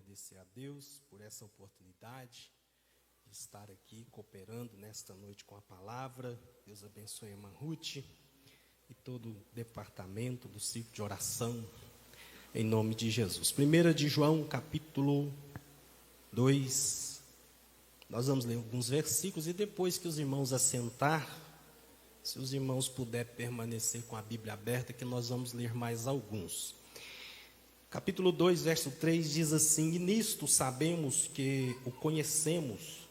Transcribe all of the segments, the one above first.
agradecer a Deus por essa oportunidade de estar aqui cooperando nesta noite com a palavra. Deus abençoe a irmã Ruth e todo o departamento do ciclo de oração, em nome de Jesus. 1 de João, capítulo 2. Nós vamos ler alguns versículos e depois que os irmãos assentar, se os irmãos puderem permanecer com a Bíblia aberta, que nós vamos ler mais alguns. Capítulo 2, verso 3 diz assim: E nisto sabemos que o conhecemos,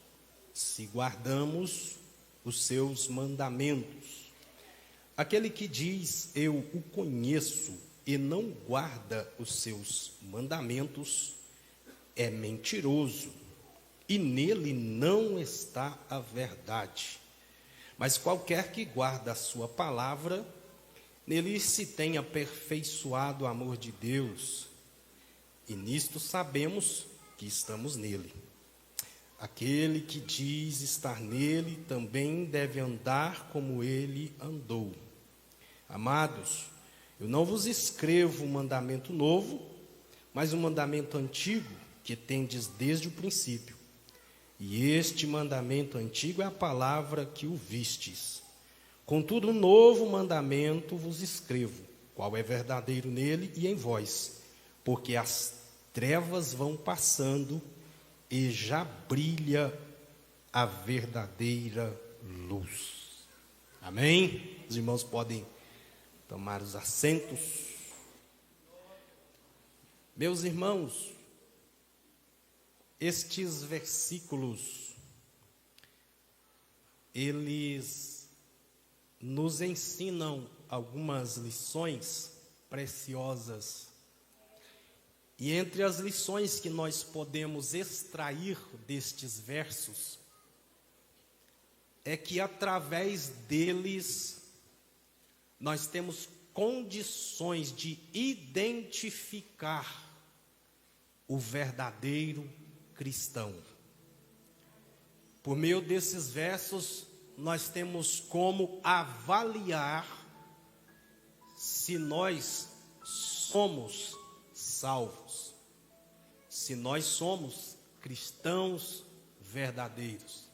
se guardamos os seus mandamentos. Aquele que diz, eu o conheço, e não guarda os seus mandamentos, é mentiroso, e nele não está a verdade. Mas qualquer que guarda a sua palavra, nele se tem aperfeiçoado o amor de Deus, e nisto sabemos que estamos nele. Aquele que diz estar nele também deve andar como ele andou. Amados, eu não vos escrevo um mandamento novo, mas um mandamento antigo que tendes desde o princípio. E este mandamento antigo é a palavra que ouvistes. Contudo, um novo mandamento vos escrevo, qual é verdadeiro nele e em vós, porque as trevas vão passando e já brilha a verdadeira luz. Amém? Os irmãos podem tomar os assentos. Meus irmãos, estes versículos, eles nos ensinam algumas lições preciosas. E entre as lições que nós podemos extrair destes versos, é que através deles nós temos condições de identificar o verdadeiro cristão. Por meio desses versos, nós temos como avaliar se nós somos salvos, se nós somos cristãos verdadeiros.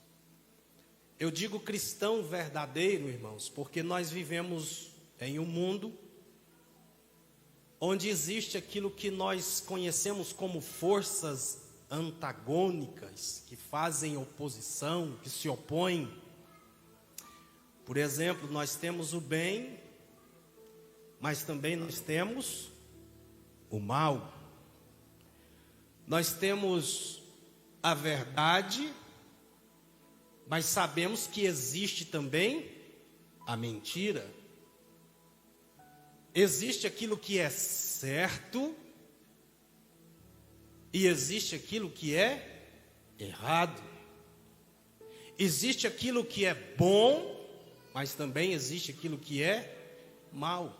Eu digo cristão verdadeiro, irmãos, porque nós vivemos em um mundo onde existe aquilo que nós conhecemos como forças antagônicas, que fazem oposição, que se opõem. Por exemplo, nós temos o bem, mas também nós temos o mal. Nós temos a verdade, mas sabemos que existe também a mentira. Existe aquilo que é certo e existe aquilo que é errado. Existe aquilo que é bom, mas também existe aquilo que é mal.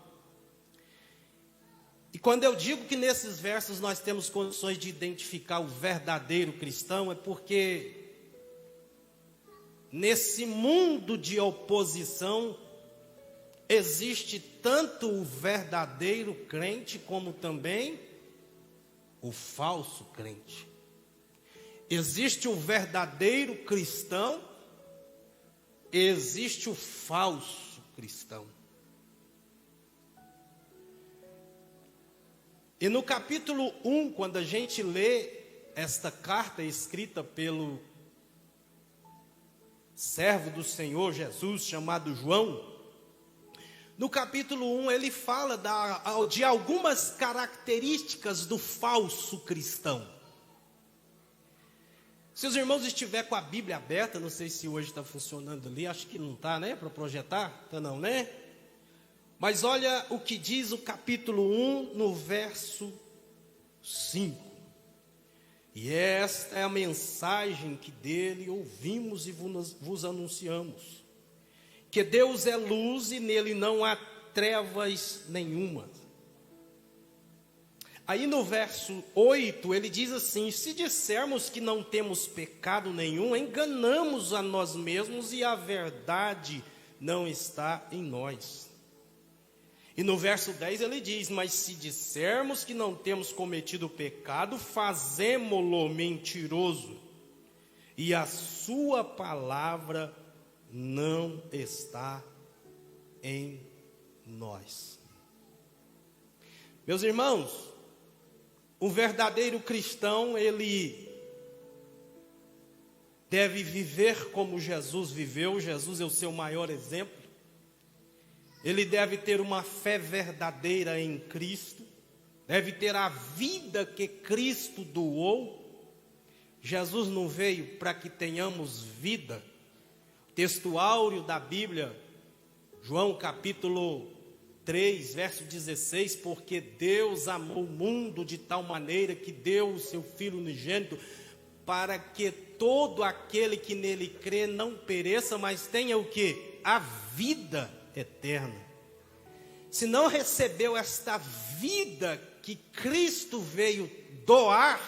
E quando eu digo que nesses versos nós temos condições de identificar o verdadeiro cristão, é porque nesse mundo de oposição existe tanto o verdadeiro crente como também o falso crente. Existe o verdadeiro cristão, existe o falso cristão. E no capítulo 1, quando a gente lê esta carta escrita pelo servo do Senhor Jesus, chamado João, no capítulo 1 ele fala de algumas características do falso cristão. Se os irmãos estiverem com a Bíblia aberta, não sei se hoje está funcionando ali, acho que não está, né, para projetar, está não, né? Mas olha o que diz o capítulo 1 no verso 5. E esta é a mensagem que dele ouvimos e vos anunciamos: que Deus é luz e nele não há trevas nenhuma. Aí no verso 8 ele diz assim: se dissermos que não temos pecado nenhum, enganamos a nós mesmos e a verdade não está em nós. E no verso 10 ele diz: mas se dissermos que não temos cometido pecado, fazemo-lo mentiroso, e a sua palavra não está em nós. Meus irmãos, o verdadeiro cristão, ele deve viver como Jesus viveu. Jesus é o seu maior exemplo. Ele deve ter uma fé verdadeira em Cristo, deve ter a vida que Cristo doou. Jesus não veio para que tenhamos vida. O texto áureo da Bíblia, João capítulo 3, verso 16, porque Deus amou o mundo de tal maneira que deu o seu Filho unigênito, para que todo aquele que nele crê não pereça, mas tenha o quê? A vida eterna. Se não recebeu esta vida que Cristo veio doar,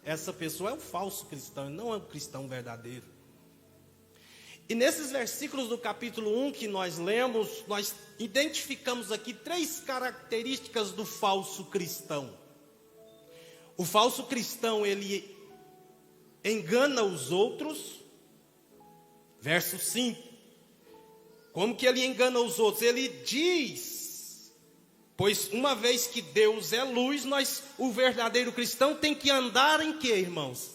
essa pessoa é um falso cristão, não é um cristão verdadeiro. E nesses versículos do capítulo 1 que nós lemos, nós identificamos aqui 3 características do falso cristão. O falso cristão, ele engana os outros. Verso 5. Como que ele engana os outros? Ele diz: pois uma vez que Deus é luz, o verdadeiro cristão tem que andar em quê, irmãos?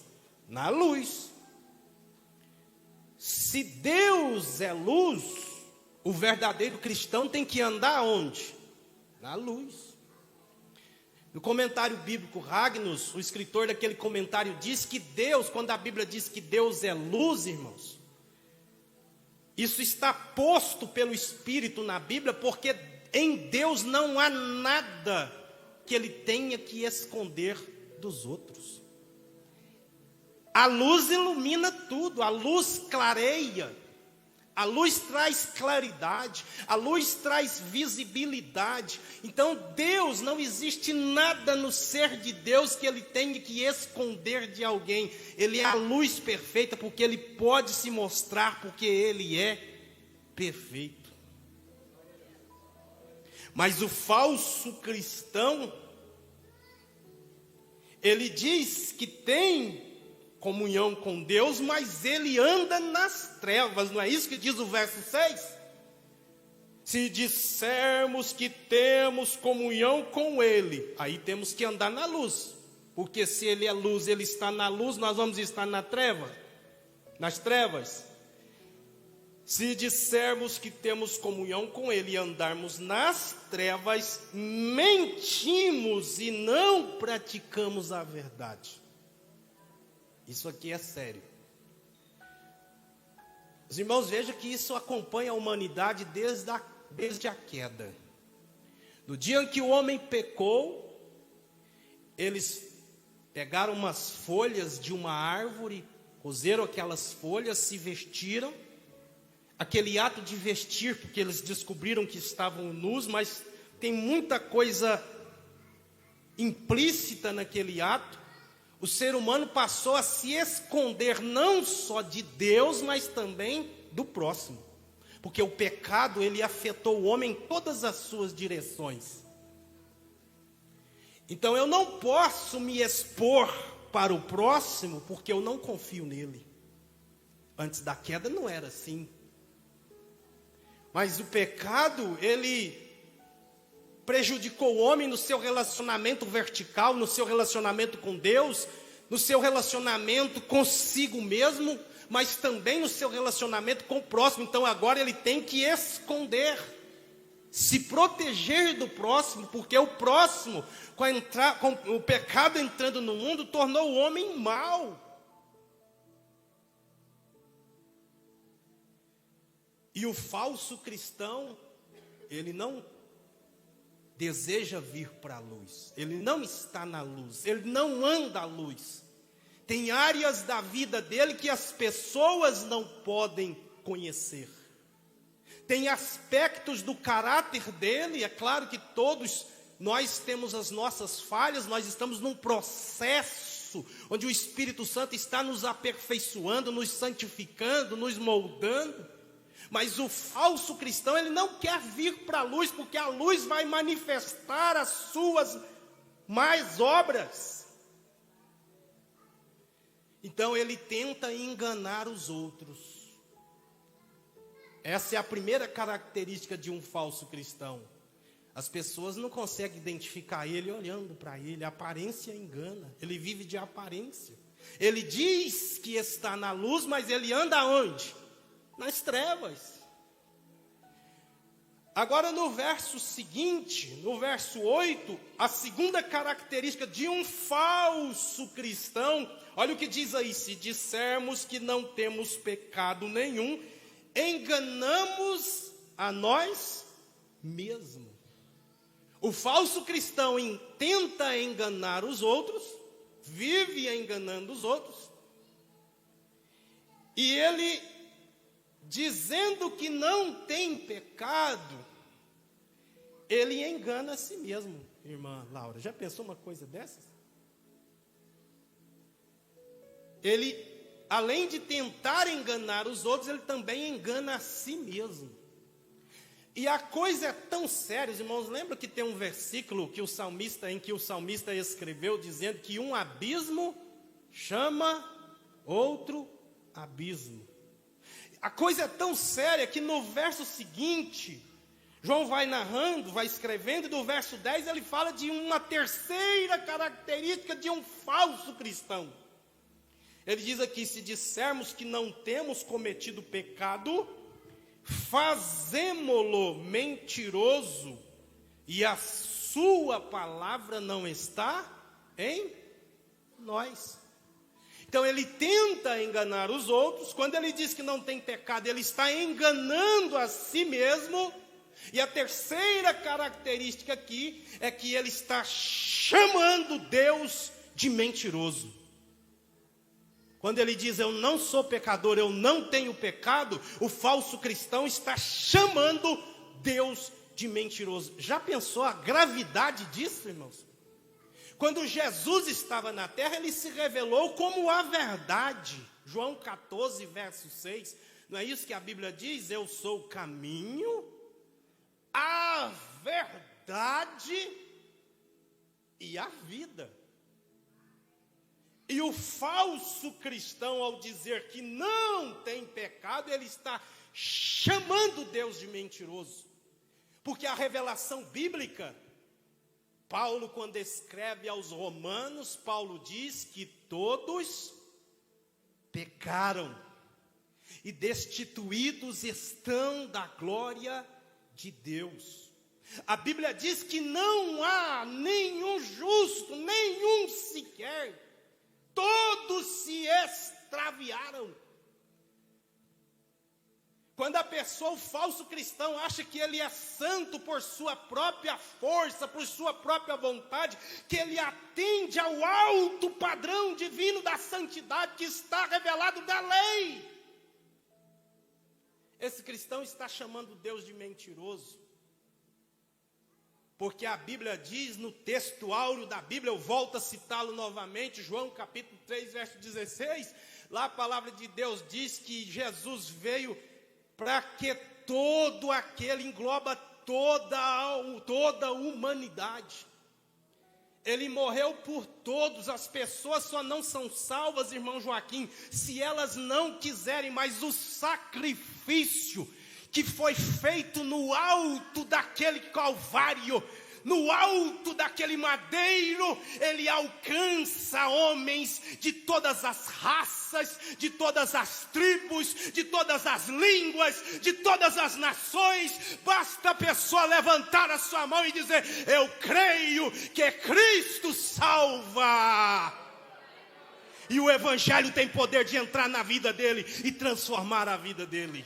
Na luz. Se Deus é luz, o verdadeiro cristão tem que andar onde? Na luz. No comentário bíblico Ragnus, o escritor daquele comentário diz que Deus, quando a Bíblia diz que Deus é luz, irmãos, isso está posto pelo Espírito na Bíblia, porque em Deus não há nada que ele tenha que esconder dos outros. A luz ilumina tudo, a luz clareia, a luz traz claridade, a luz traz visibilidade. Então Deus, não existe nada no ser de Deus que ele tenha que esconder de alguém. Ele é a luz perfeita, porque ele pode se mostrar, porque ele é perfeito. Mas o falso cristão, ele diz que tem comunhão com Deus, mas ele anda nas trevas. Não é isso que diz o verso 6? Se dissermos que temos comunhão com ele, aí temos que andar na luz, porque se ele é luz, ele está na luz, nós vamos estar nas trevas. Se dissermos que temos comunhão com ele e andarmos nas trevas, mentimos e não praticamos a verdade. Isso aqui é sério. Os irmãos, vejam que isso acompanha a humanidade desde a queda. No dia em que o homem pecou, eles pegaram umas folhas de uma árvore, cozeram aquelas folhas, se vestiram. Aquele ato de vestir, porque eles descobriram que estavam nus, mas tem muita coisa implícita naquele ato. O ser humano passou a se esconder não só de Deus, mas também do próximo. Porque o pecado, ele afetou o homem em todas as suas direções. Então eu não posso me expor para o próximo, porque eu não confio nele. Antes da queda não era assim. Mas o pecado, ele prejudicou o homem no seu relacionamento vertical, no seu relacionamento com Deus, no seu relacionamento consigo mesmo, mas também no seu relacionamento com o próximo. Então agora ele tem que esconder, se proteger do próximo, porque o próximo, com o pecado entrando no mundo, tornou o homem mau. E o falso cristão, ele não deseja vir para a luz, ele não está na luz, ele não anda à luz. Tem áreas da vida dele que as pessoas não podem conhecer. Tem aspectos do caráter dele, é claro que todos nós temos as nossas falhas, nós estamos num processo onde o Espírito Santo está nos aperfeiçoando, nos santificando, nos moldando. Mas o falso cristão, ele não quer vir para a luz, porque a luz vai manifestar as suas más obras. Então ele tenta enganar os outros. Essa é a primeira característica de um falso cristão. As pessoas não conseguem identificar ele olhando para ele. A aparência engana. Ele vive de aparência. Ele diz que está na luz, mas ele anda onde? Nas trevas. Agora no verso seguinte, no verso 8, a segunda característica de um falso cristão, olha o que diz aí: se dissermos que não temos pecado nenhum, enganamos a nós mesmos. O falso cristão tenta enganar os outros, vive enganando os outros, e ele, dizendo que não tem pecado, ele engana a si mesmo. Irmã Laura, já pensou uma coisa dessas? Ele, além de tentar enganar os outros, ele também engana a si mesmo. E a coisa é tão séria, irmãos, lembra que tem um versículo que em que o salmista escreveu, dizendo que um abismo chama outro abismo. A coisa é tão séria que no verso seguinte, João vai narrando, vai escrevendo, e do verso 10 ele fala de uma terceira característica de um falso cristão. Ele diz aqui: se dissermos que não temos cometido pecado, fazemo-lo mentiroso, e a sua palavra não está em nós. Então ele tenta enganar os outros. Quando ele diz que não tem pecado, ele está enganando a si mesmo. E a terceira característica aqui é que ele está chamando Deus de mentiroso. Quando ele diz: eu não sou pecador, eu não tenho pecado, o falso cristão está chamando Deus de mentiroso. Já pensou a gravidade disso, irmãos? Quando Jesus estava na terra, ele se revelou como a verdade. João 14, verso 6. Não é isso que a Bíblia diz? Eu sou o caminho, a verdade e a vida. E o falso cristão, ao dizer que não tem pecado, ele está chamando Deus de mentiroso. Porque a revelação bíblica, Paulo, quando escreve aos Romanos, Paulo diz que todos pecaram e destituídos estão da glória de Deus. A Bíblia diz que não há nenhum justo, nenhum sequer. Todos se extraviaram. Quando a pessoa, o falso cristão, acha que ele é santo por sua própria força, por sua própria vontade, que ele atende ao alto padrão divino da santidade que está revelado da lei, esse cristão está chamando Deus de mentiroso. Porque a Bíblia diz, no texto áureo da Bíblia, eu volto a citá-lo novamente, João capítulo 3, verso 16, lá a palavra de Deus diz que Jesus veio para que todo aquele, engloba toda a humanidade. Ele morreu por todos. As pessoas só não são salvas, irmão Joaquim, se elas não quiserem, mas o sacrifício que foi feito no alto daquele Calvário, no alto daquele madeiro, ele alcança homens de todas as raças, de todas as tribos, de todas as línguas, de todas as nações. Basta a pessoa levantar a sua mão e dizer: eu creio que Cristo salva. E o evangelho tem poder de entrar na vida dele e transformar a vida dele.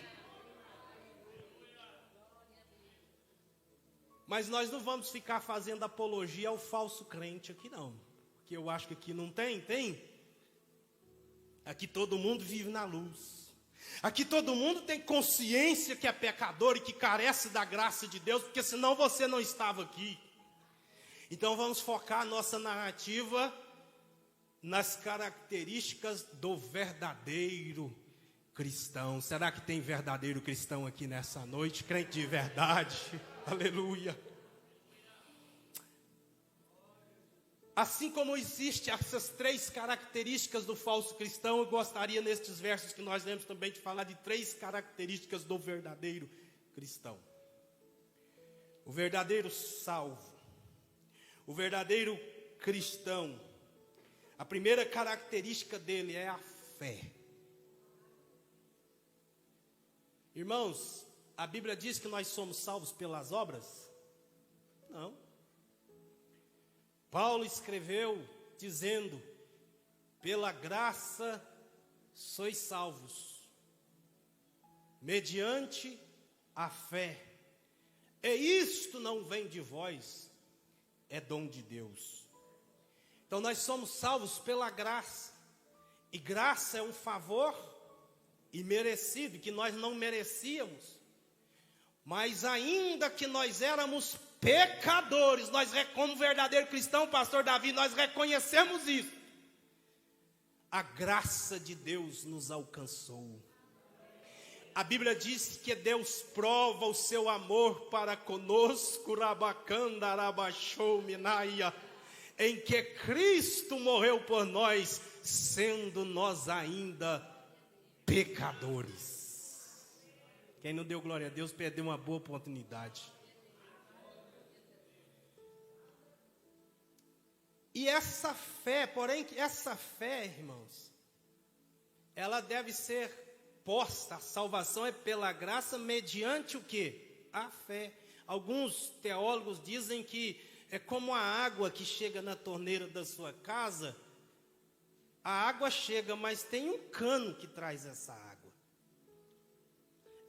Mas nós não vamos ficar fazendo apologia ao falso crente aqui não. Porque eu acho que aqui não tem. Aqui todo mundo vive na luz. Aqui todo mundo tem consciência que é pecador e que carece da graça de Deus, porque senão você não estava aqui. Então vamos focar a nossa narrativa nas características do verdadeiro cristão. Será que tem verdadeiro cristão aqui nessa noite? Crente de verdade. Aleluia. Assim como existem essas 3 características do falso cristão, eu gostaria nestes versos que nós lemos também de falar de 3 características do verdadeiro cristão. O verdadeiro salvo, o verdadeiro cristão, a primeira característica dele é a fé. Irmãos, a Bíblia diz que nós somos salvos pelas obras? Não. Paulo escreveu dizendo: pela graça sois salvos, mediante a fé. E isto não vem de vós, é dom de Deus. Então nós somos salvos pela graça. E graça é um favor imerecido, que nós não merecíamos. Mas ainda que nós éramos pecadores, nós, como verdadeiro cristão, pastor Davi, nós reconhecemos isso. A graça de Deus nos alcançou. A Bíblia diz que Deus prova o seu amor para conosco, Rabacanda, Rabachou, Minaia, em que Cristo morreu por nós, sendo nós ainda pecadores. Quem não deu glória a Deus perdeu uma boa oportunidade. E essa fé, porém, essa fé, irmãos, ela deve ser posta, a salvação é pela graça mediante o quê? A fé. Alguns teólogos dizem que é como a água que chega na torneira da sua casa. A água chega, mas tem um cano que traz essa água.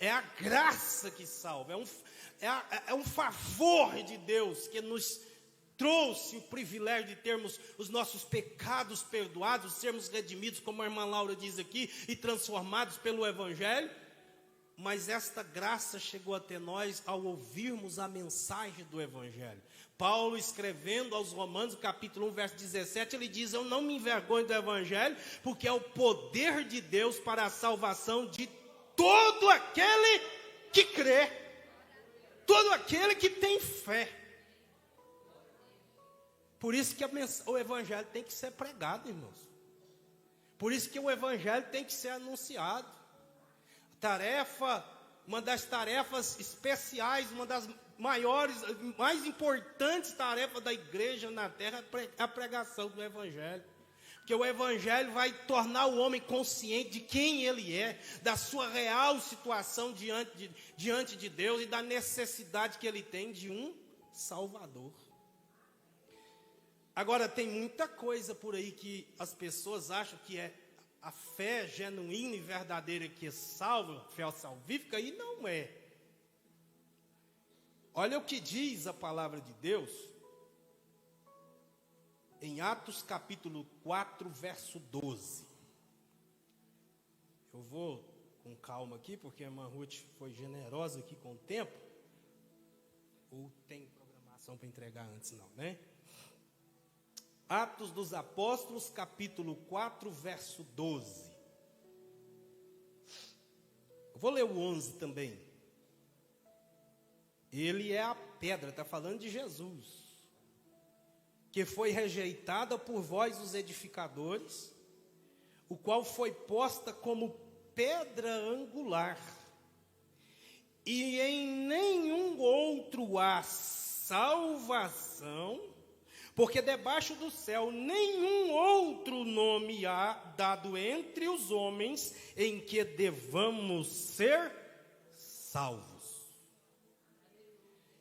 É a graça que salva, é um favor de Deus que nos trouxe o privilégio de termos os nossos pecados perdoados, sermos redimidos, como a irmã Laura diz aqui, e transformados pelo Evangelho. Mas esta graça chegou até nós ao ouvirmos a mensagem do Evangelho. Paulo, escrevendo aos Romanos, capítulo 1, verso 17, ele diz: eu não me envergonho do Evangelho, porque é o poder de Deus para a salvação de todo aquele que crê, todo aquele que tem fé. Por isso que o Evangelho tem que ser pregado, irmãos. Por isso que o Evangelho tem que ser anunciado. Uma das tarefas especiais, uma das maiores, mais importantes tarefas da igreja na terra é a pregação do Evangelho. Porque o Evangelho vai tornar o homem consciente de quem ele é, da sua real situação diante de Deus e da necessidade que ele tem de um Salvador. Agora, tem muita coisa por aí que as pessoas acham que é a fé genuína e verdadeira que salva, fé salvífica, e não é. Olha o que diz a palavra de Deus em Atos capítulo 4, verso 12. Eu vou com calma aqui, porque a irmã Ruth foi generosa aqui com o tempo. Ou tem programação para entregar antes, não, né? Atos dos Apóstolos, capítulo 4, verso 12. Eu vou ler o 11 também. Ele é a pedra, está falando de Jesus, que foi rejeitada por vós os edificadores, o qual foi posta como pedra angular, e em nenhum outro há salvação, porque debaixo do céu nenhum outro nome há dado entre os homens em que devamos ser salvos.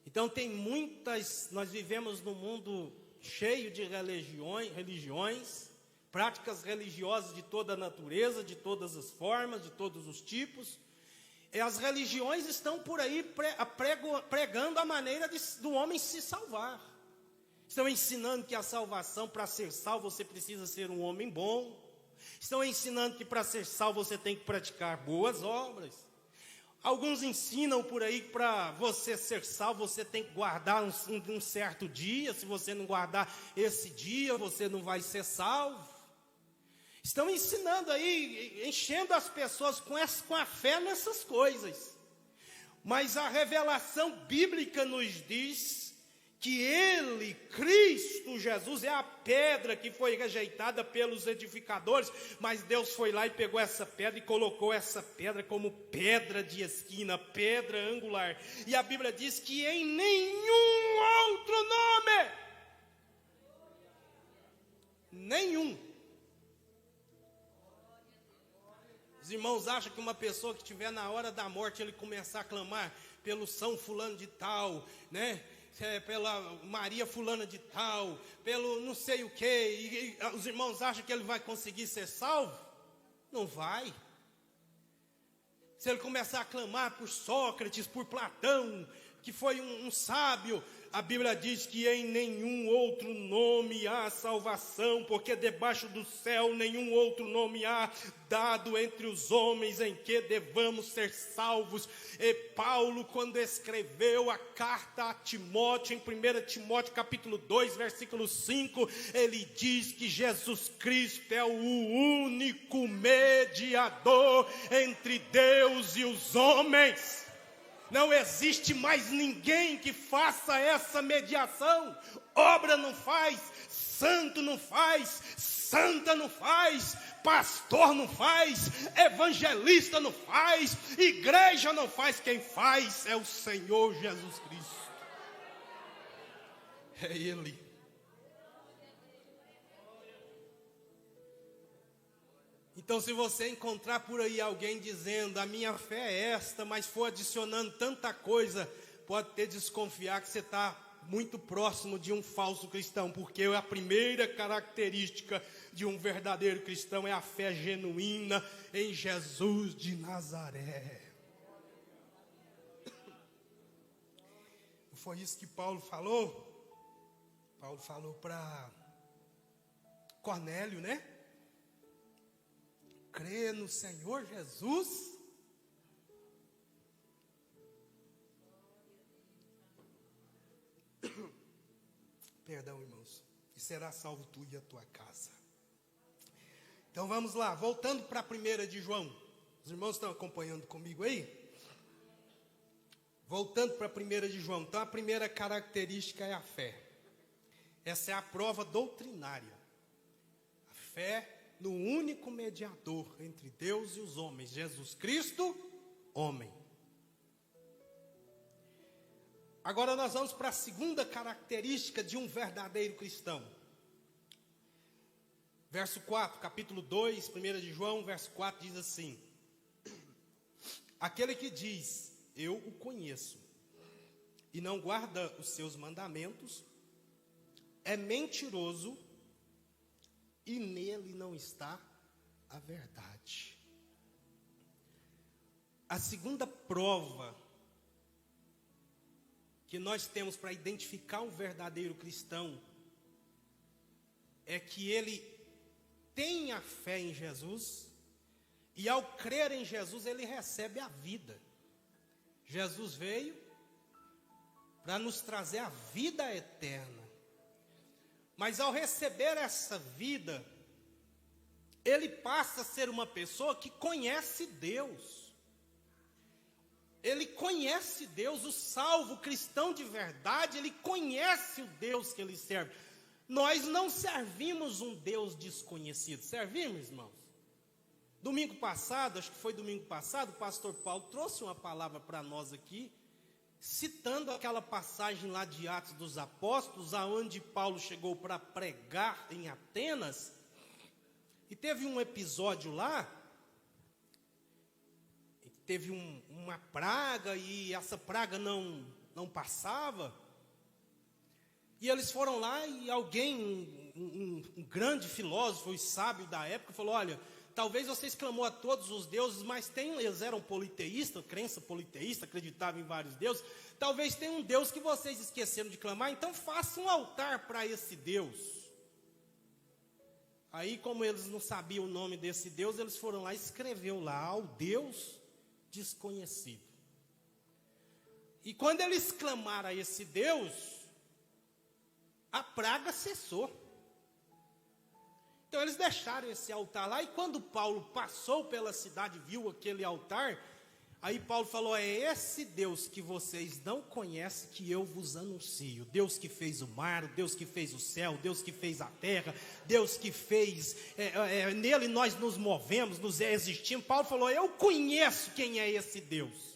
Então nós vivemos num mundo cheio de religiões, práticas religiosas de toda a natureza, de todas as formas, de todos os tipos. E as religiões estão por aí pregando a maneira do homem se salvar. Estão ensinando que a salvação, para ser salvo, você precisa ser um homem bom. Estão ensinando que para ser salvo você tem que praticar boas obras. Alguns ensinam por aí que para você ser salvo você tem que guardar um certo dia. Se você não guardar esse dia, você não vai ser salvo. Estão ensinando aí, enchendo as pessoas com a fé nessas coisas. Mas a revelação bíblica nos diz que Ele, Cristo Jesus, é a pedra que foi rejeitada pelos edificadores, mas Deus foi lá e pegou essa pedra e colocou essa pedra como pedra de esquina, pedra angular. E a Bíblia diz que em nenhum outro nome, nenhum. Os irmãos acham que uma pessoa que estiver na hora da morte, ele começar a clamar pelo São fulano de tal, né? Pela Maria fulana de tal, pelo não sei o que, e os irmãos acham que ele vai conseguir ser salvo? Não vai. Se ele começar a clamar por Sócrates, por Platão, que foi um sábio, a Bíblia diz que em nenhum outro nome há salvação, porque debaixo do céu nenhum outro nome há dado entre os homens em que devamos ser salvos. E Paulo, quando escreveu a carta a Timóteo, em 1 Timóteo capítulo 2, versículo 5, ele diz que Jesus Cristo é o único mediador entre Deus e os homens. Não existe mais ninguém que faça essa mediação. Obra não faz, santo não faz, santa não faz, pastor não faz, evangelista não faz, igreja não faz. Quem faz é o Senhor Jesus Cristo. É Ele. Então, se você encontrar por aí alguém dizendo, a minha fé é esta, mas for adicionando tanta coisa, pode ter desconfiar que você está muito próximo de um falso cristão, porque a primeira característica de um verdadeiro cristão é a fé genuína em Jesus de Nazaré. Foi isso que Paulo falou? Paulo falou para Cornélio, né? Crê no Senhor Jesus. Perdão, irmãos. E será salvo tu e a tua casa. Então vamos lá, voltando para a 1 de João. Os irmãos estão acompanhando comigo aí? Voltando para a 1 de João. Então a primeira característica é a fé. Essa é a prova doutrinária. A fé no único mediador entre Deus e os homens, Jesus Cristo, homem. Agora nós vamos para a segunda característica de um verdadeiro cristão. Verso 4, capítulo 2, 1 de João, verso 4 diz assim: aquele que diz, eu o conheço, e não guarda os seus mandamentos, é mentiroso, e nele não está a verdade. A segunda prova que nós temos para identificar um verdadeiro cristão é que ele tem a fé em Jesus, e ao crer em Jesus ele recebe a vida. Jesus veio para nos trazer a vida eterna. Mas ao receber essa vida, ele passa a ser uma pessoa que conhece Deus. Ele conhece Deus, o salvo cristão de verdade, ele conhece o Deus que ele serve. Nós não servimos um Deus desconhecido, servimos, irmãos? Domingo passado, acho que foi domingo passado, o pastor Paulo trouxe uma palavra para nós aqui, citando aquela passagem lá de Atos dos Apóstolos, aonde Paulo chegou para pregar em Atenas, e teve um episódio lá, teve uma praga, e essa praga não passava, e eles foram lá, e alguém, um grande filósofo e sábio da época, falou, olha, talvez vocês clamou a todos os deuses, mas eles eram politeístas, crença politeísta, acreditavam em vários deuses. Talvez tenha um Deus que vocês esqueceram de clamar, então faça um altar para esse Deus. Aí, como eles não sabiam o nome desse Deus, eles foram lá e escreveu lá, ao Deus desconhecido. E quando eles clamaram a esse Deus, a praga cessou. Então eles deixaram esse altar lá, e quando Paulo passou pela cidade, viu aquele altar, aí Paulo falou: é esse Deus que vocês não conhecem que eu vos anuncio. Deus que fez o mar, Deus que fez o céu, Deus que fez a terra, Deus que fez, nele nós nos movemos, nos existimos. Paulo falou: eu conheço quem é esse Deus.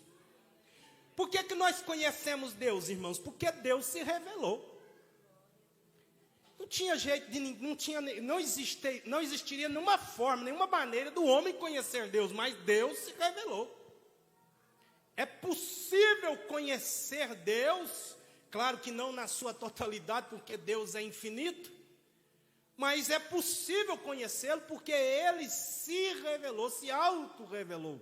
Por que nós conhecemos Deus, irmãos? Porque Deus se revelou. Não tinha jeito de não existiria nenhuma forma, nenhuma maneira do homem conhecer Deus, mas Deus se revelou. É possível conhecer Deus, claro que não na sua totalidade, porque Deus é infinito, mas é possível conhecê-lo porque Ele se revelou, se auto-revelou.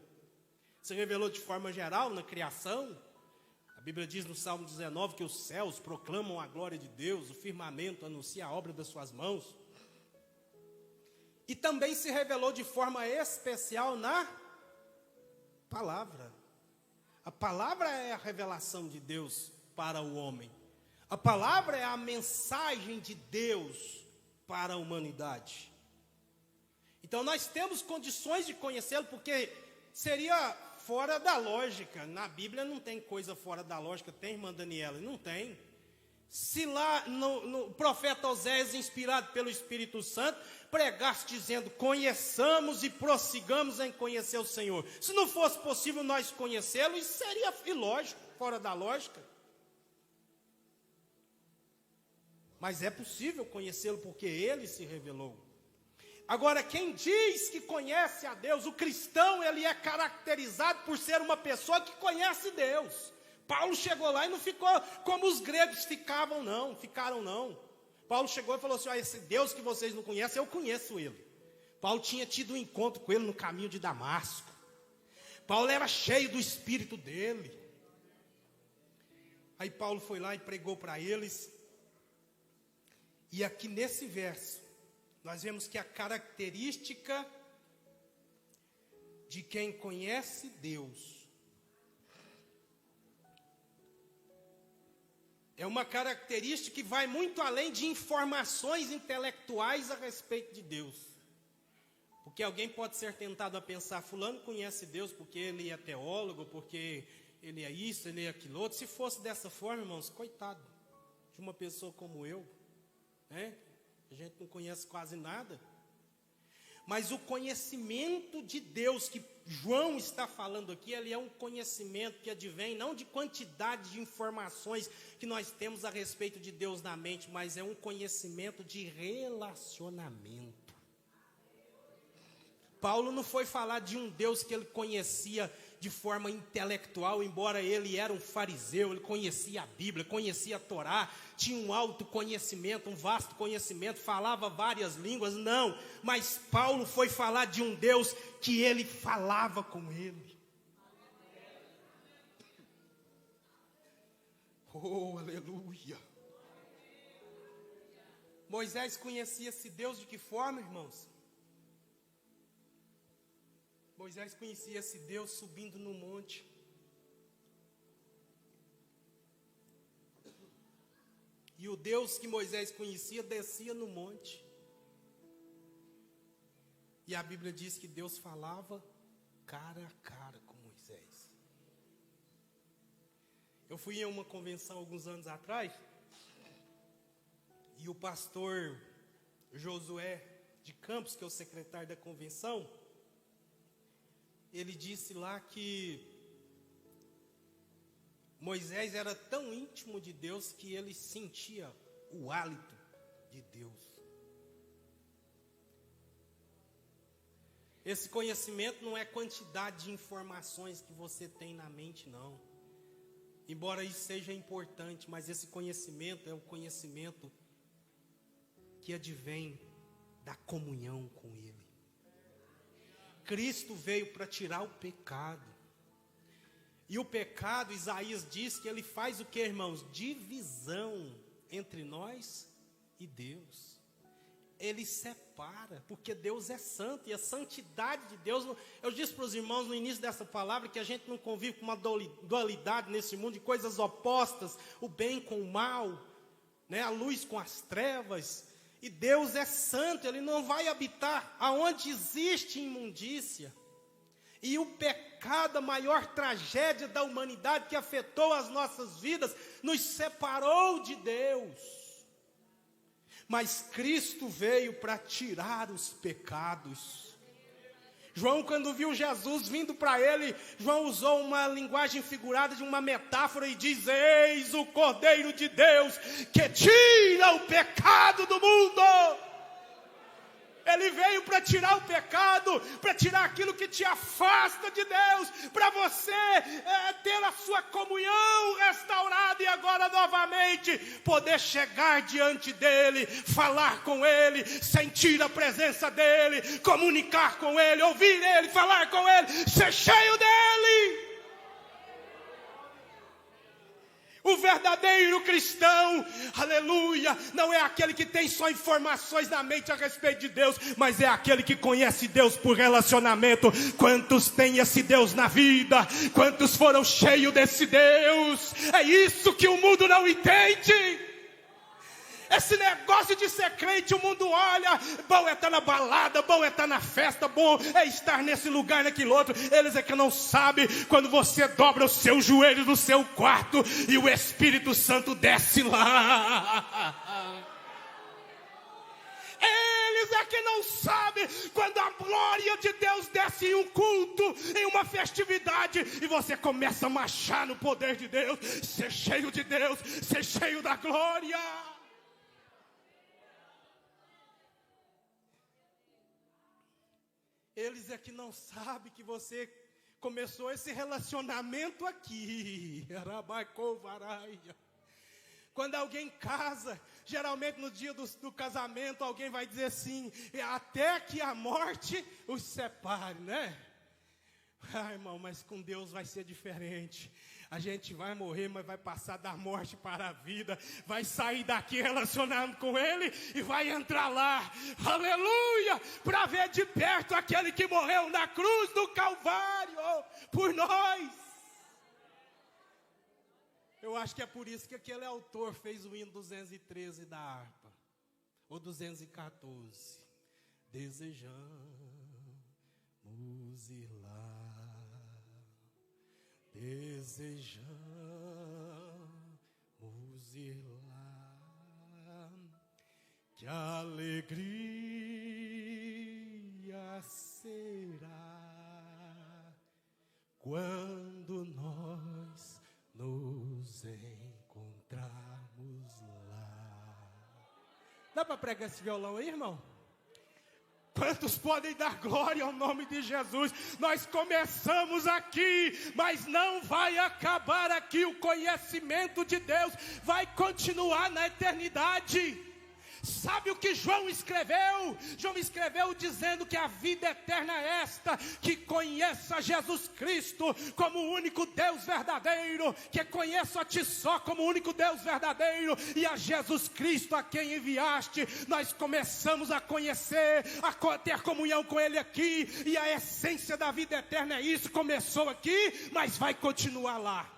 Se revelou de forma geral na criação. A Bíblia diz no Salmo 19 que os céus proclamam a glória de Deus, o firmamento anuncia a obra das suas mãos. E também se revelou de forma especial na palavra. A palavra é a revelação de Deus para o homem. A palavra é a mensagem de Deus para a humanidade. Então nós temos condições de conhecê-lo, porque seria fora da lógica. Na Bíblia não tem coisa fora da lógica. Tem, irmã Daniela? Não tem. Se lá no profeta Oséias, inspirado pelo Espírito Santo, pregasse dizendo: conheçamos e prossigamos em conhecer o Senhor. Se não fosse possível nós conhecê-lo, isso seria ilógico, fora da lógica. Mas é possível conhecê-lo porque Ele se revelou. Agora, quem diz que conhece a Deus, o cristão, ele é caracterizado por ser uma pessoa que conhece Deus. Paulo chegou lá e não ficou como os gregos ficaram não. Paulo chegou e falou assim: esse Deus que vocês não conhecem, eu conheço Ele. Paulo tinha tido um encontro com Ele no caminho de Damasco. Paulo era cheio do Espírito dele. Aí Paulo foi lá e pregou para eles. E aqui nesse verso, nós vemos que a característica de quem conhece Deus é uma característica que vai muito além de informações intelectuais a respeito de Deus. Porque alguém pode ser tentado a pensar: fulano conhece Deus porque ele é teólogo, porque ele é isso, ele é aquilo outro. Se fosse dessa forma, irmãos, coitado de uma pessoa como eu, né? A gente não conhece quase nada. Mas o conhecimento de Deus que João está falando aqui, ele é um conhecimento que advém não de quantidade de informações que nós temos a respeito de Deus na mente, mas é um conhecimento de relacionamento. Paulo não foi falar de um Deus que ele conhecia de forma intelectual, embora ele era um fariseu, ele conhecia a Bíblia, conhecia a Torá, tinha um alto conhecimento, um vasto conhecimento, falava várias línguas, não, mas Paulo foi falar de um Deus que ele falava com ele. Oh, aleluia! Moisés conhecia esse Deus de que forma, irmãos? Moisés conhecia esse Deus subindo no monte. E o Deus que Moisés conhecia descia no monte. E a Bíblia diz que Deus falava cara a cara com Moisés. Eu fui em uma convenção alguns anos atrás, e o pastor Josué de Campos, que é o secretário da convenção, ele disse lá que Moisés era tão íntimo de Deus que ele sentia o hálito de Deus. Esse conhecimento não é quantidade de informações que você tem na mente, não. Embora isso seja importante, mas esse conhecimento é o conhecimento que advém da comunhão com Ele. Cristo veio para tirar o pecado. E o pecado, Isaías diz que ele faz o que, irmãos? Divisão entre nós e Deus. Ele separa, porque Deus é santo, e a santidade de Deus... Eu disse para os irmãos no início dessa palavra que a gente não convive com uma dualidade nesse mundo de coisas opostas, o bem com o mal, né? A luz com as trevas. E Deus é santo, Ele não vai habitar aonde existe imundícia. E o pecado, a maior tragédia da humanidade que afetou as nossas vidas, nos separou de Deus. Mas Cristo veio para tirar os pecados. João, quando viu Jesus vindo para ele, João usou uma linguagem figurada de uma metáfora e diz: eis o Cordeiro de Deus que tira o pecado do mundo. Ele veio para tirar o pecado, para tirar aquilo que te afasta de Deus, para você ter a sua comunhão restaurada e agora novamente poder chegar diante dEle, falar com Ele, sentir a presença dEle, comunicar com Ele, ouvir Ele, falar com Ele, ser cheio dEle. O verdadeiro cristão, aleluia, não é aquele que tem só informações na mente a respeito de Deus, mas é aquele que conhece Deus por relacionamento. Quantos têm esse Deus na vida? Quantos foram cheios desse Deus? É isso que o mundo não entende. Esse negócio de ser crente, o mundo olha, bom é estar na balada, bom é estar na festa, bom é estar nesse lugar, naquele outro. Eles é que não sabem quando você dobra o seu joelho no seu quarto e o Espírito Santo desce lá. Eles é que não sabem quando a glória de Deus desce em um culto, em uma festividade, e você começa a marchar no poder de Deus, ser cheio de Deus, ser cheio da glória. Eles é que não sabem que você começou esse relacionamento aqui. Quando alguém casa, geralmente no dia do casamento, alguém vai dizer assim: até que a morte os separe, né? Ah, irmão, mas com Deus vai ser diferente. A gente vai morrer, mas vai passar da morte para a vida. Vai sair daqui relacionado com Ele e vai entrar lá, aleluia, para ver de perto aquele que morreu na cruz do Calvário por nós. Eu acho que é por isso que aquele autor fez o hino 213 da harpa, ou 214. Desejamos ir lá. Desejamos ir lá, que alegria será quando nós nos encontrarmos lá. Dá para pregar esse violão aí, irmão? Quantos podem dar glória ao nome de Jesus? Nós começamos aqui, mas não vai acabar aqui. O conhecimento de Deus vai continuar na eternidade. Sabe o que João escreveu? João escreveu dizendo que a vida eterna é esta: que conheça Jesus Cristo como o único Deus verdadeiro, que conheça a ti só como o único Deus verdadeiro, e a Jesus Cristo a quem enviaste. Nós começamos a conhecer, a ter comunhão com Ele aqui, e a essência da vida eterna é isso. Começou aqui, mas vai continuar lá.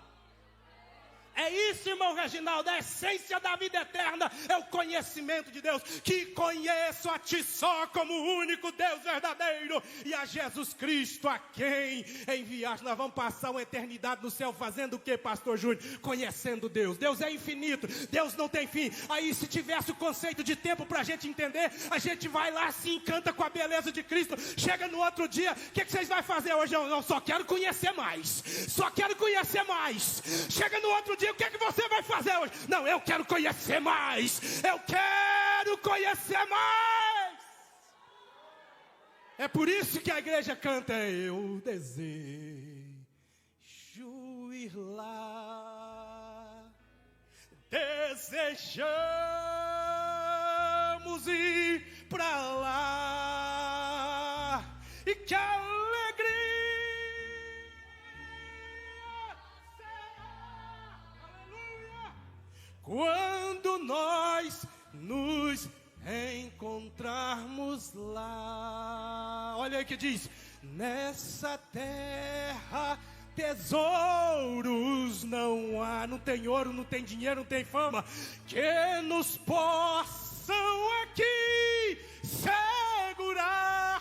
É isso, irmão Reginaldo, a essência da vida eterna é o conhecimento de Deus, que conheço a ti só como o único Deus verdadeiro, e a Jesus Cristo a quem enviaste. Nós vamos passar uma eternidade no céu fazendo o que, pastor Júnior? Conhecendo Deus. Deus é infinito, Deus não tem fim. Aí se tivesse o conceito de tempo para a gente entender, a gente vai lá, se encanta com a beleza de Cristo, chega no outro dia, o que vocês vão fazer hoje? Não, só quero conhecer mais, só quero conhecer mais. Chega no outro dia, o que é que você vai fazer hoje? Não, eu quero conhecer mais. Eu quero conhecer mais. É por isso que a igreja canta: eu desejo ir lá. Desejamos ir para lá. E que alegria quando nós nos encontrarmos lá. Olha aí que diz: nessa terra tesouros não há. Não tem ouro, não tem dinheiro, não tem fama que nos possa coração aqui segurar.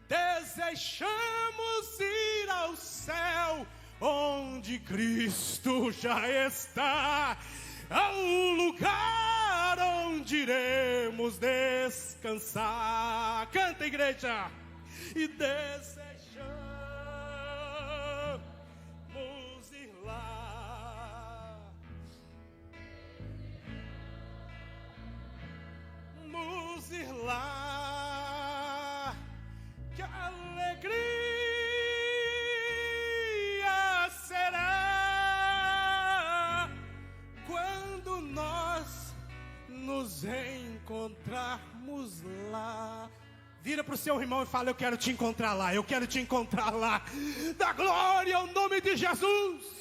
Desejamos ir ao céu, onde Cristo já está, ao lugar onde iremos descansar. Canta, igreja! E desejamos ir lá. Vamos ir lá. Que alegria será quando nós nos encontrarmos lá. Vira para o seu irmão e fala: eu quero te encontrar lá, eu quero te encontrar lá. Da glória ao nome de Jesus.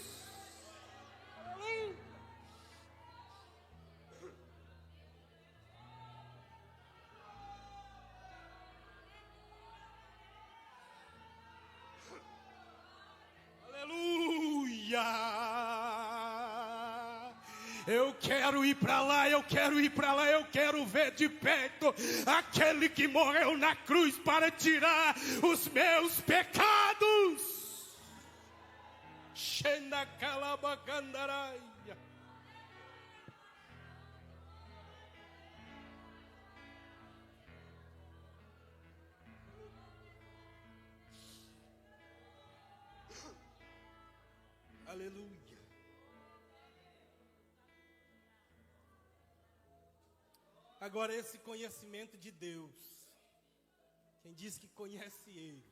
Eu quero ir para lá, eu quero ir para lá, eu quero ver de perto aquele que morreu na cruz para tirar os meus pecados. Xenacalabacandaraia. Aleluia. Agora, esse conhecimento de Deus, quem diz que conhece Ele,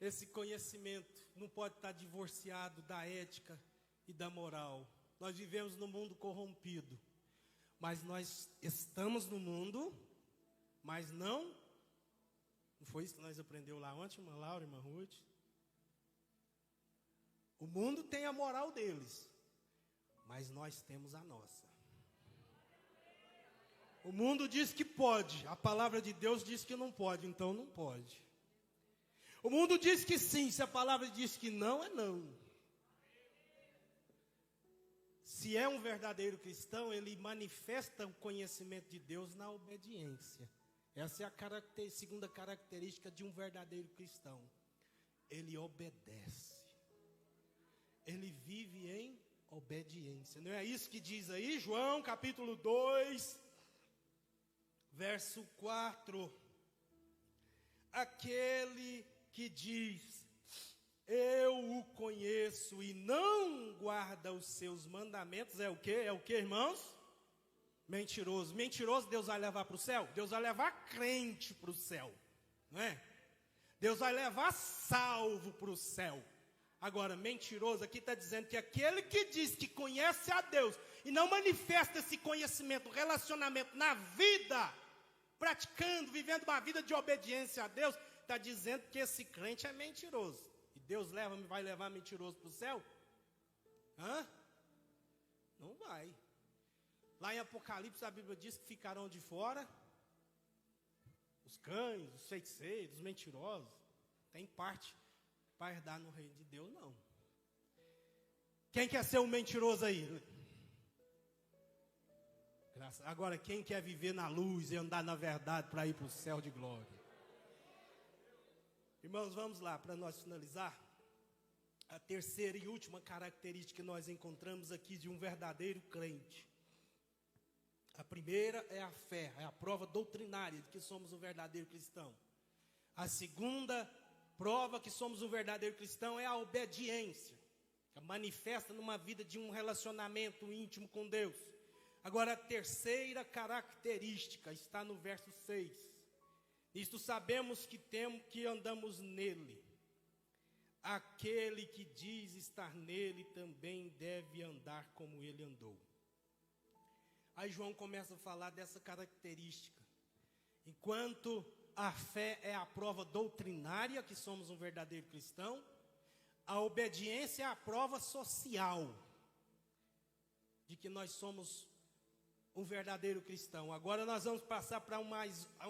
esse conhecimento não pode estar divorciado da ética e da moral. Nós vivemos num mundo corrompido, mas nós estamos no mundo, mas não foi isso que nós aprendemos lá ontem, irmã Laura, irmã Ruth? O mundo tem a moral deles, mas nós temos a nossa. O mundo diz que pode, a palavra de Deus diz que não pode, então não pode. O mundo diz que sim, se a palavra diz que não, é não. Se é um verdadeiro cristão, ele manifesta o conhecimento de Deus na obediência. Essa é a segunda característica de um verdadeiro cristão. Ele obedece. Ele vive em obediência. Não é isso que diz aí, João capítulo 2, verso 4. Aquele que diz: eu o conheço e não guarda os seus mandamentos, é o quê? É o quê, irmãos? Mentiroso. Mentiroso Deus vai levar para o céu? Deus vai levar crente para o céu, não é? Deus vai levar salvo para o céu. Agora, mentiroso aqui está dizendo que aquele que diz que conhece a Deus e não manifesta esse conhecimento, relacionamento na vida, praticando, vivendo uma vida de obediência a Deus, está dizendo que esse crente é mentiroso. E Deus vai levar mentiroso para o céu? Hã? Não vai. Lá em Apocalipse a Bíblia diz que ficarão de fora os cães, os feiticeiros, os mentirosos. Tem parte para herdar no reino de Deus, não. Quem quer ser um mentiroso aí? Agora, quem quer viver na luz e andar na verdade para ir para o céu de glória? Irmãos, vamos lá, para nós finalizar. A terceira e última característica que nós encontramos aqui de um verdadeiro crente. A primeira é a fé, é a prova doutrinária de que somos um verdadeiro cristão. A segunda prova que somos um verdadeiro cristão é a obediência, que manifesta numa vida de um relacionamento íntimo com Deus. Agora, a terceira característica está no verso 6. Isto sabemos que andamos nele. Aquele que diz estar nele também deve andar como ele andou. Aí João começa a falar dessa característica. Enquanto a fé é a prova doutrinária que somos um verdadeiro cristão, a obediência é a prova social de que nós somos um verdadeiro cristão. Agora nós vamos passar para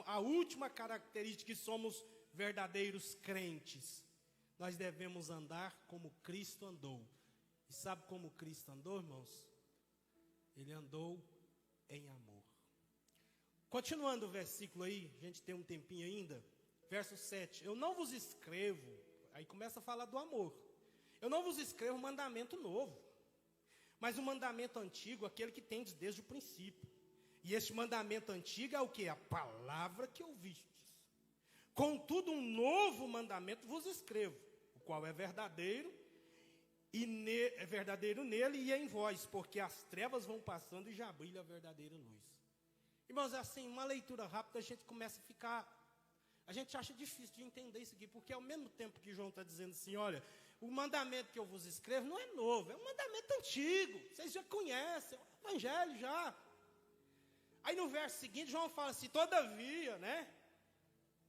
a última característica, que somos verdadeiros crentes. Nós devemos andar como Cristo andou. E sabe como Cristo andou, irmãos? Ele andou em amor. Continuando o versículo aí, a gente tem um tempinho ainda. Verso 7. Eu não vos escrevo, aí começa a falar do amor. Eu não vos escrevo um mandamento novo, mas um mandamento antigo, aquele que tendes desde o princípio. E este mandamento antigo é o que? A palavra que ouvistes. Contudo, um novo mandamento vos escrevo, o qual é verdadeiro, é verdadeiro nele e em vós, porque as trevas vão passando e já brilha a verdadeira luz. Irmãos, assim, uma leitura rápida, a gente começa a ficar... A gente acha difícil de entender isso aqui, porque ao mesmo tempo que João está dizendo assim, olha, o mandamento que eu vos escrevo não é novo, é um mandamento antigo, vocês já conhecem, é o evangelho já. Aí no verso seguinte, João fala assim, todavia, né?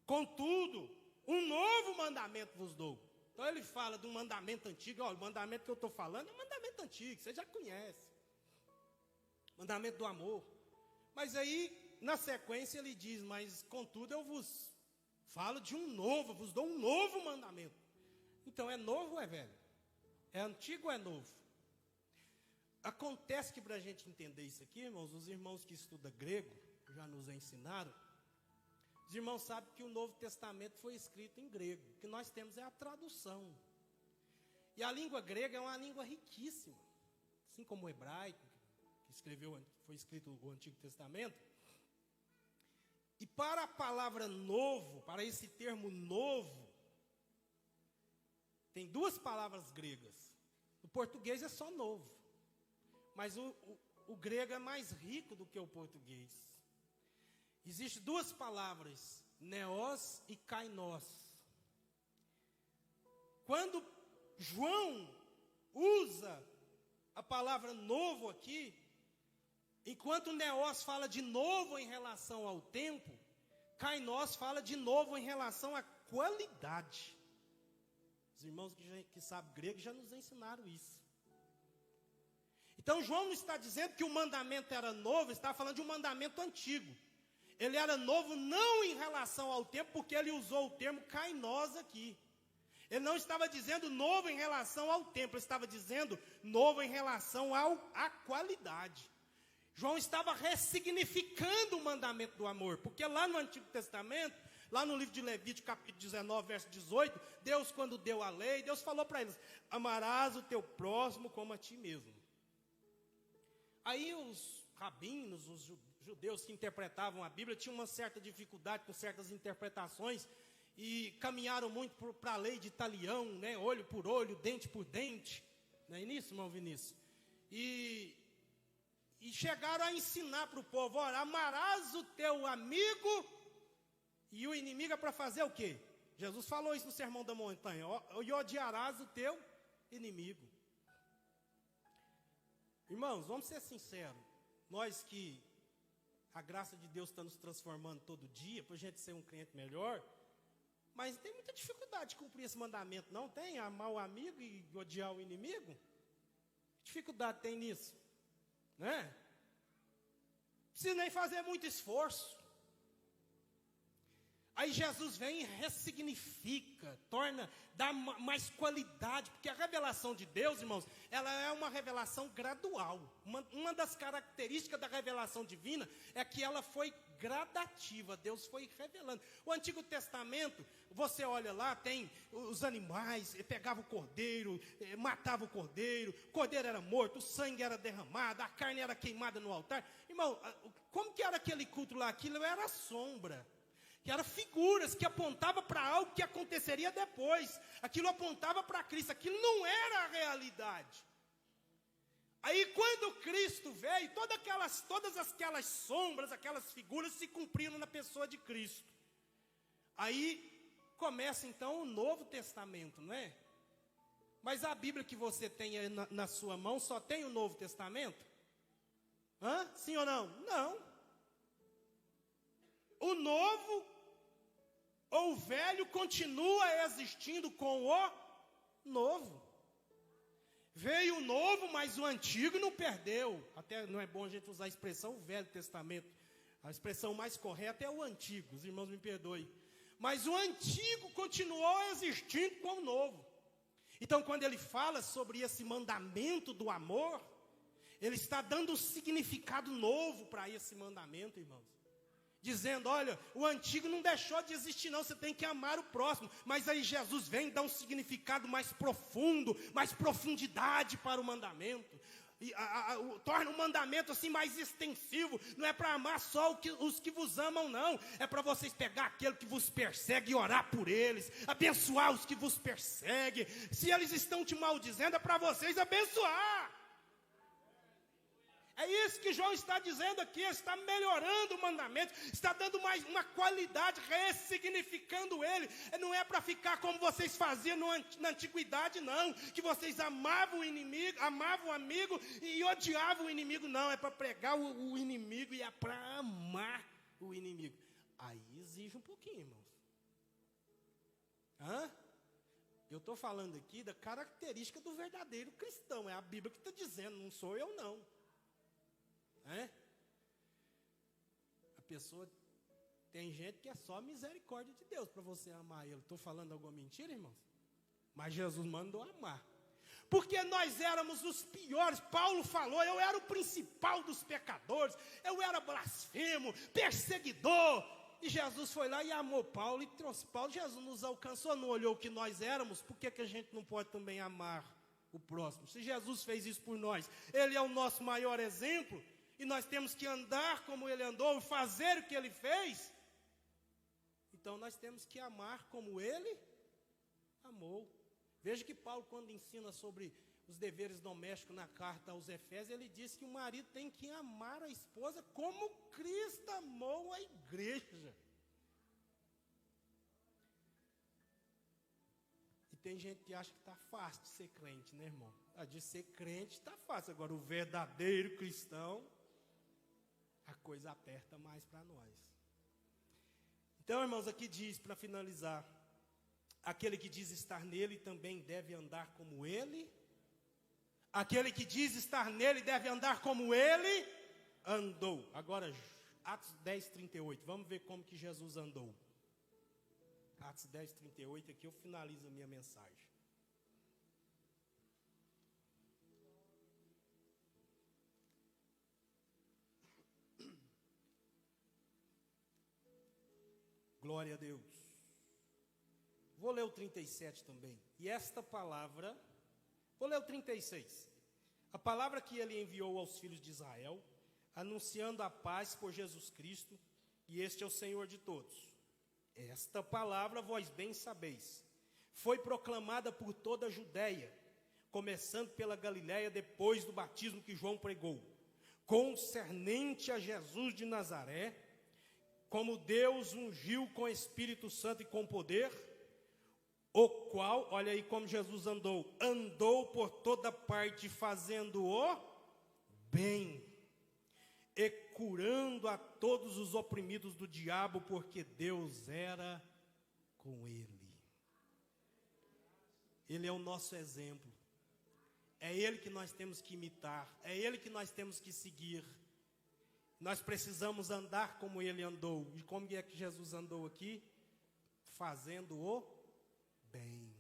Contudo, um novo mandamento vos dou. Então ele fala de um mandamento antigo, olha, o mandamento que eu estou falando é um mandamento antigo, vocês já conhecem. Mandamento do amor. Mas aí, na sequência, ele diz, mas contudo eu vos falo de um novo, vos dou um novo mandamento. Então é novo ou é velho? É antigo ou é novo? Acontece que para a gente entender isso aqui, irmãos, os irmãos que estudam grego já nos ensinaram. Os irmãos sabem que o Novo Testamento foi escrito em grego. O que nós temos é a tradução. E a língua grega é uma língua riquíssima. Assim como o hebraico, foi escrito o Antigo Testamento. E para a palavra novo, para esse termo novo, tem duas palavras gregas. O português é só novo. Mas o grego é mais rico do que o português. Existem duas palavras, neos e kainos. Quando João usa a palavra novo aqui, enquanto neos fala de novo em relação ao tempo, kainos fala de novo em relação à qualidade. Os irmãos que sabem grego já nos ensinaram isso. Então João não está dizendo que o mandamento era novo, está falando de um mandamento antigo. Ele era novo não em relação ao tempo, porque ele usou o termo kainos aqui. Ele não estava dizendo novo em relação ao tempo, ele estava dizendo novo em relação à qualidade. João estava ressignificando o mandamento do amor, porque lá no Antigo Testamento, lá no livro de Levítico, capítulo 19, verso 18, Deus, quando deu a lei, Deus falou para eles, amarás o teu próximo como a ti mesmo. Aí os rabinos, os judeus que interpretavam a Bíblia, tinham uma certa dificuldade com certas interpretações, e caminharam muito para a lei de Talião, né? Olho por olho, dente por dente, não é isso, irmão Vinícius? E chegaram a ensinar para o povo, olha, amarás o teu amigo e o inimigo é para fazer o quê? Jesus falou isso no Sermão da Montanha, e odiarás o teu inimigo. Irmãos, vamos ser sinceros, nós que a graça de Deus está nos transformando todo dia, para a gente ser um crente melhor, mas tem muita dificuldade de cumprir esse mandamento, não tem? Amar o amigo e odiar o inimigo? Que dificuldade tem nisso? Né? Não precisa nem fazer muito esforço. Aí Jesus vem e ressignifica, dá mais qualidade, porque a revelação de Deus, irmãos, ela é uma revelação gradual. Uma das características da revelação divina é que ela foi gradativa, Deus foi revelando. O Antigo Testamento, você olha lá, tem os animais, pegava o cordeiro, matava o cordeiro era morto, o sangue era derramado, a carne era queimada no altar. Irmão, como que era aquele culto lá? Aquilo era sombra. Que eram figuras que apontavam para algo que aconteceria depois. Aquilo apontava para Cristo, aquilo não era a realidade. Aí quando Cristo veio, todas aquelas sombras, aquelas figuras se cumpriram na pessoa de Cristo. Aí começa então o Novo Testamento, não é? Mas a Bíblia que você tem aí na sua mão só tem o Novo Testamento? Sim ou não? Não. O Novo ou o velho continua existindo com o novo. Veio o novo, mas o antigo não perdeu. Até não é bom a gente usar a expressão o Velho Testamento. A expressão mais correta é o antigo, os irmãos me perdoem. Mas o antigo continuou existindo com o novo. Então, quando ele fala sobre esse mandamento do amor, Ele está dando um significado novo para esse mandamento, irmãos. Dizendo, olha, o antigo não deixou de existir não, você tem que amar o próximo. Mas aí Jesus vem dar um significado mais profundo, mais profundidade para o mandamento. E torna o mandamento assim mais extensivo. Não é para amar só os que vos amam não. É para vocês pegar aquele que vos persegue e orar por eles. Abençoar os que vos perseguem. Se eles estão te maldizendo, é para vocês abençoar. É isso que João está dizendo aqui, está melhorando o mandamento, está dando mais uma qualidade, ressignificando ele. Não é para ficar como vocês faziam na antiguidade, não, que vocês amavam o inimigo, amavam o amigo e odiavam o inimigo, não, é para pregar o inimigo e é para amar o inimigo. Aí exige um pouquinho, irmãos. Eu estou falando aqui da característica do verdadeiro cristão, é a Bíblia que está dizendo, não sou eu não. A pessoa, tem gente que é só misericórdia de Deus para você amar ele. Estou falando alguma mentira, irmãos? Mas Jesus mandou amar. Porque nós éramos os piores. Paulo falou, eu era o principal dos pecadores. Eu era blasfemo, perseguidor. E Jesus foi lá e amou Paulo e trouxe Paulo. Jesus nos alcançou, não olhou o que nós éramos. Por que a gente não pode também amar o próximo? Se Jesus fez isso por nós, ele é o nosso maior exemplo. E nós temos que andar como ele andou, fazer o que ele fez. Então nós temos que amar como ele amou. Veja que Paulo, quando ensina sobre os deveres domésticos na carta aos Efésios, ele diz que o marido tem que amar a esposa como Cristo amou a igreja. E tem gente que acha que está fácil de ser crente, né, irmão? De ser crente está fácil. Agora o verdadeiro cristão, a coisa aperta mais para nós. Então, irmãos, aqui diz, para finalizar, aquele que diz estar nele também deve andar como ele. Aquele que diz estar nele deve andar como ele andou. Agora, Atos 10, 38, vamos ver como que Jesus andou. Atos 10, 38, aqui eu finalizo a minha mensagem. Glória a Deus. Vou ler o 37 também. E esta palavra, vou ler o 36. A palavra que ele enviou aos filhos de Israel, anunciando a paz por Jesus Cristo, e este é o Senhor de todos. Esta palavra, vós bem sabeis, foi proclamada por toda a Judéia, começando pela Galiléia, depois do batismo que João pregou, concernente a Jesus de Nazaré, como Deus ungiu com Espírito Santo e com poder, o qual, olha aí como Jesus andou por toda parte fazendo-o bem, e curando a todos os oprimidos do diabo, porque Deus era com ele. Ele é o nosso exemplo, é ele que nós temos que imitar, é ele que nós temos que seguir. Nós precisamos andar como ele andou. E como é que Jesus andou aqui? Fazendo-o bem.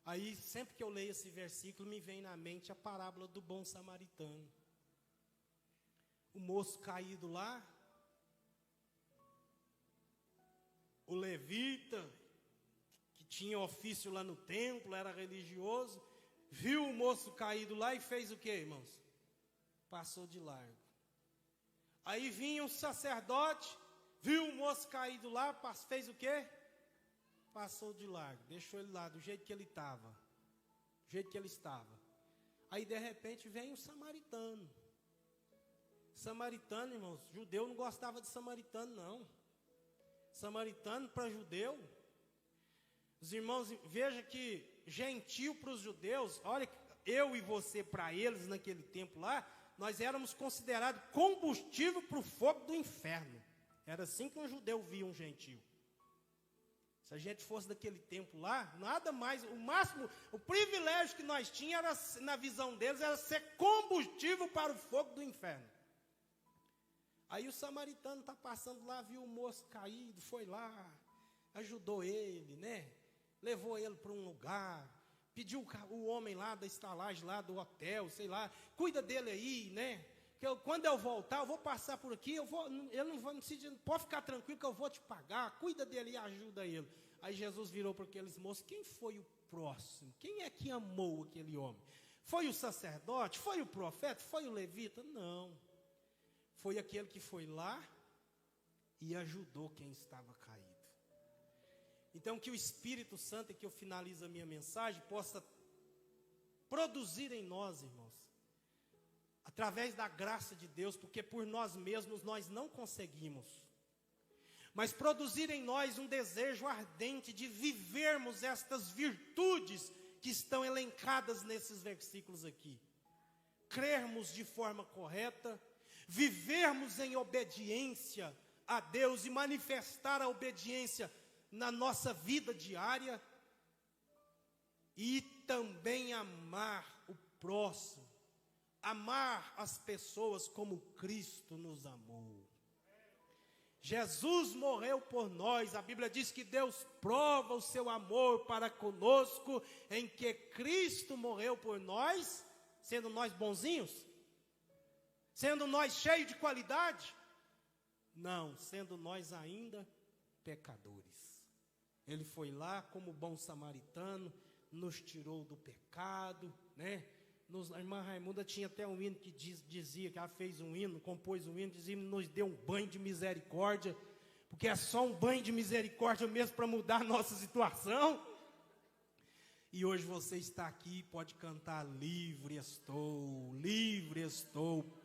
Aí, sempre que eu leio esse versículo, me vem na mente a parábola do bom samaritano. O moço caído lá, o levita, que tinha ofício lá no templo, era religioso, viu o moço caído lá e fez o quê, irmãos? Passou de largo. Aí vinha um sacerdote, viu o moço caído lá, fez o quê? Passou de largo, deixou ele lá do jeito que ele estava, do jeito que ele estava. Aí de repente vem um samaritano. Samaritano, irmãos, judeu não gostava de samaritano não. Samaritano para judeu, os irmãos, veja que gentil para os judeus, olha, eu e você para eles naquele tempo lá, nós éramos considerados combustível para o fogo do inferno. Era assim que um judeu via um gentio. Se a gente fosse daquele tempo lá, nada mais, o máximo, o privilégio que nós tínhamos, era, na visão deles, era ser combustível para o fogo do inferno. Aí o samaritano está passando lá, viu o moço caído, foi lá, ajudou ele, né? Levou ele para um lugar, pediu o homem lá da estalagem, lá do hotel, sei lá, cuida dele aí, né? Que quando eu voltar, eu vou passar por aqui, não pode ficar tranquilo que eu vou te pagar, cuida dele e ajuda ele. Aí Jesus virou para aqueles moços, quem foi o próximo? Quem é que amou aquele homem? Foi o sacerdote? Foi o profeta? Foi o levita? Não. Foi aquele que foi lá e ajudou quem estava caído. Então que o Espírito Santo, e que eu finalizo a minha mensagem, possa produzir em nós, irmãos, através da graça de Deus, porque por nós mesmos nós não conseguimos, mas produzir em nós um desejo ardente de vivermos estas virtudes que estão elencadas nesses versículos aqui. Crermos de forma correta, vivermos em obediência a Deus e manifestar a obediência na nossa vida diária e também amar o próximo. Amar as pessoas como Cristo nos amou. Jesus morreu por nós. A Bíblia diz que Deus prova o seu amor para conosco em que Cristo morreu por nós, sendo nós bonzinhos? Sendo nós cheios de qualidade? Não, sendo nós ainda pecadores. Ele foi lá como bom samaritano, nos tirou do pecado, né? A irmã Raimunda tinha até um hino que dizia, que ela fez um hino, compôs um hino, dizia, nos deu um banho de misericórdia, porque é só um banho de misericórdia mesmo para mudar a nossa situação. E hoje você está aqui, pode cantar, livre estou,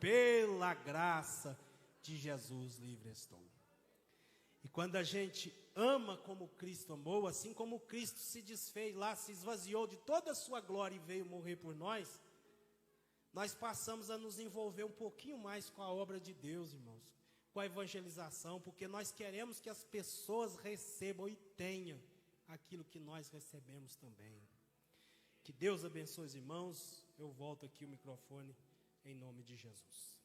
pela graça de Jesus, livre estou. E quando a gente ama como Cristo amou, assim como Cristo se desfez lá, se esvaziou de toda a sua glória e veio morrer por nós, nós passamos a nos envolver um pouquinho mais com a obra de Deus, irmãos, com a evangelização, porque nós queremos que as pessoas recebam e tenham aquilo que nós recebemos também. Que Deus abençoe os irmãos. Eu volto aqui o microfone em nome de Jesus.